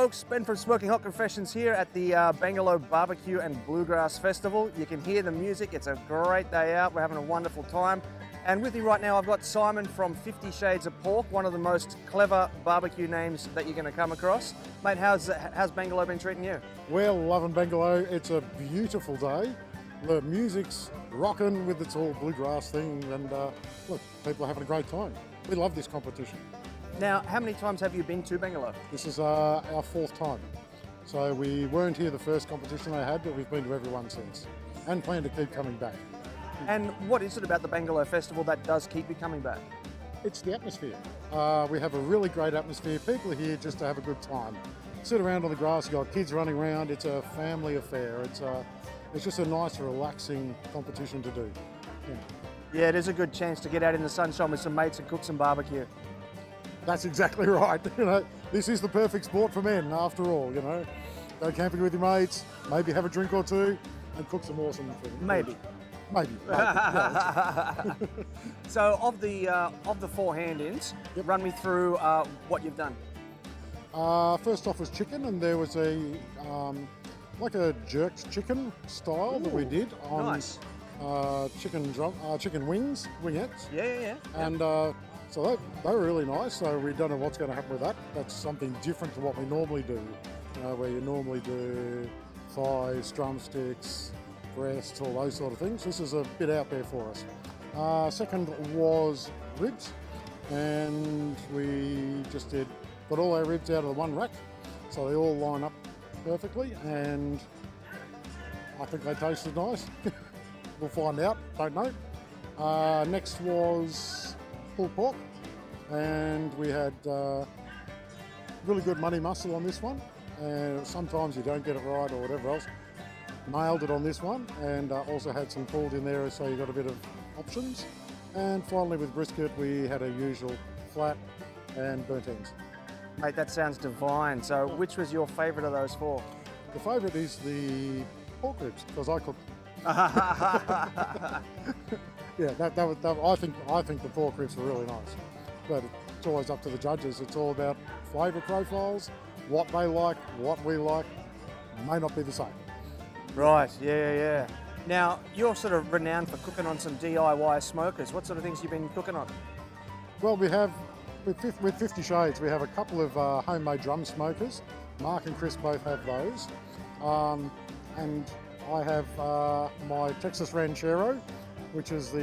folks, Ben from Smoking Hot Confessions here at the Bangalow BBQ and Bluegrass Festival. You can hear the music, it's a great day out, we're having a wonderful time. And with me right now I've got Simon from 50 Shades of Pork, one of the most clever barbecue names that you're going to come across. Mate, how's Bangalow been treating you? Well, loving Bangalow, it's a beautiful day. The music's rocking with its all bluegrass thing, and look, people are having a great time. We love this competition. Now, how many times have you been to Bangalow? This is our fourth time. So we weren't here the first competition they had, but we've been to every one since, and plan to keep coming back. And what is it about the Bangalow Festival that does keep you coming back? It's the atmosphere. We have a really great atmosphere. People are here just to have a good time. Sit around on the grass, you've got kids running around. It's a family affair. It's just a nice, relaxing competition to do. Yeah, it is a good chance to get out in the sunshine with some mates and cook some barbecue. That's exactly right. You know, this is the perfect sport for men, after all. You know, go camping with your mates, maybe have a drink or two, and cook some awesome food. Maybe. Yeah. So, of the four hand-ins, Yep. run me through what you've done. First off was chicken, and there was a like a jerked chicken style that we did on Nice. chicken wings, wingettes. Yeah. And so they were really nice. So we don't know what's going to happen with that. That's something different to what we normally do. You know, where you normally do thighs, drumsticks, breasts, all those sort of things. This is a bit out there for us. Second was ribs, and we just put all our ribs out of the one rack, so they all line up perfectly, and I think they tasted nice. We'll find out, don't know. Next was pulled pork, and we had really good money muscle on this one, and sometimes you don't get it right or whatever else. Nailed it on this one, and also had some pulled in there, so you got a bit of options. And finally with brisket we had a usual flat and burnt ends. Mate, that sounds divine. So, which was your favourite of those four? The favourite is the pork ribs, because I cook. Yeah, I think the pork ribs are really nice, but it's always up to the judges. It's all about flavour profiles, what they like, what we like. May not be the same. Right, yeah. Now, you're sort of renowned for cooking on some DIY smokers. What sort of things have you been cooking on? Well, we have, with 50 Shades, we have a couple of homemade drum smokers. Mark and Chris both have those. And I have my Texas Ranchero, which is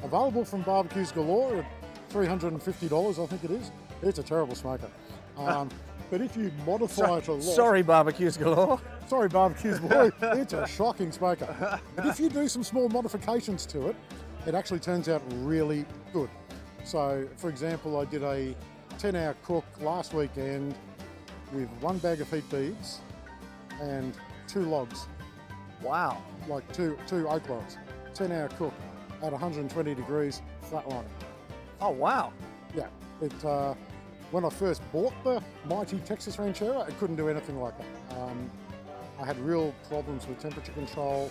available from Barbecues Galore at $350, I think it is. It's a terrible smoker. But if you modify it a lot... Sorry, barbecues galore. Sorry, Barbecues Galore. It's a shocking smoker. But if you do some small modifications to it, it actually turns out really good. So, for example, I did a 10-hour cook last weekend with one bag of heat beads and 2 logs. Wow. Like two oak logs. 10-hour cook at 120 degrees, flatline. Oh, wow. Yeah. When I first bought the mighty Texas Ranchero, it couldn't do anything like that. I had real problems with temperature control.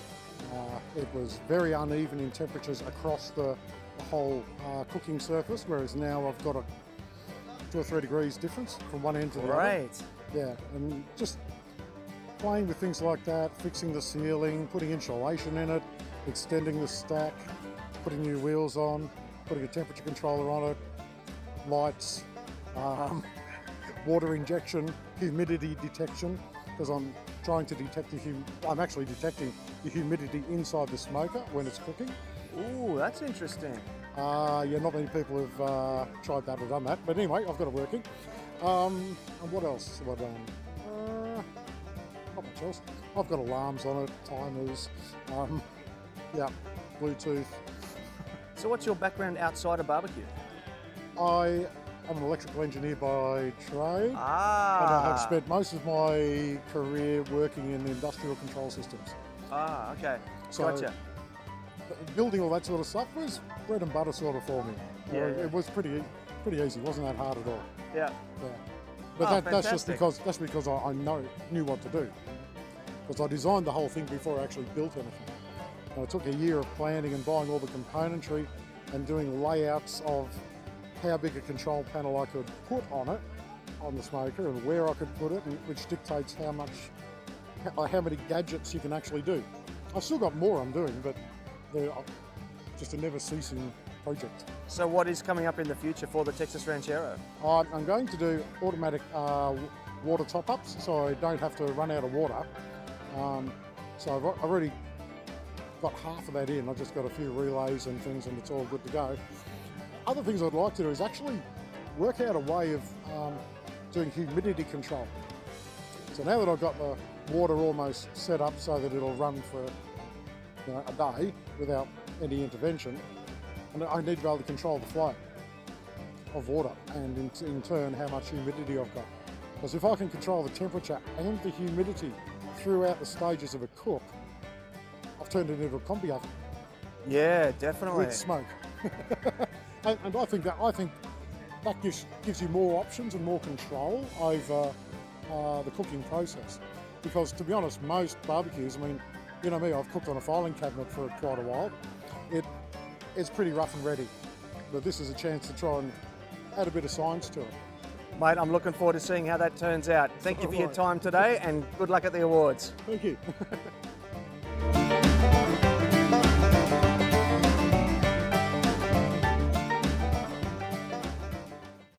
It was very uneven in temperatures across the whole cooking surface, whereas now I've got a 2 or 3 degrees difference from one end to the other. Right. Yeah, and just playing with things like that, fixing the ceiling, putting insulation in it, extending the stack, putting new wheels on, putting a temperature controller on it, lights, water injection, humidity detection, because I'm trying to detect I'm actually detecting the humidity inside the smoker when it's cooking. Ooh, that's interesting. Yeah, not many people have tried that or done that, but anyway, I've got it working. And what else have I done? Not much else. I've got alarms on it, timers, yeah, Bluetooth. So what's your background outside of barbecue? I'm an electrical engineer by trade, and Ah. I have spent most of my career working in industrial control systems. Ah, okay. So Gotcha. building all that sort of stuff was bread and butter sort of for me. Yeah. It was pretty easy. It wasn't that hard at all. Yeah. Yeah. But that's just fantastic. because I knew what to do. Because I designed the whole thing before I actually built anything. And it took a year of planning and buying all the componentry and doing layouts of how big a control panel I could put on it on the smoker and where I could put it, and which dictates how many gadgets you can actually do. I've still got more I'm doing, but they're just a never-ceasing project. So what is coming up in the future for the Texas Ranchero? I'm going to do automatic water top-ups, so I don't have to run out of water. So I've already got half of that in. I've just got a few relays and things, and it's all good to go. Other things I'd like to do is actually work out a way of doing humidity control. So now that I've got the water almost set up so that it'll run for a day without any intervention, and I need to be able to control the flow of water and in turn how much humidity I've got. Because if I can control the temperature and the humidity throughout the stages of a cook, I've turned it into a combi oven. Yeah, definitely. With smoke. and I think that gives you more options and more control over the cooking process. Because to be honest, most barbecues, I mean, you know me, I've cooked on a filing cabinet for quite a while. It's pretty rough and ready, but this is a chance to try and add a bit of science to it. Mate, I'm looking forward to seeing how that turns out. Thank you for your time today and good luck at the awards. Thank you.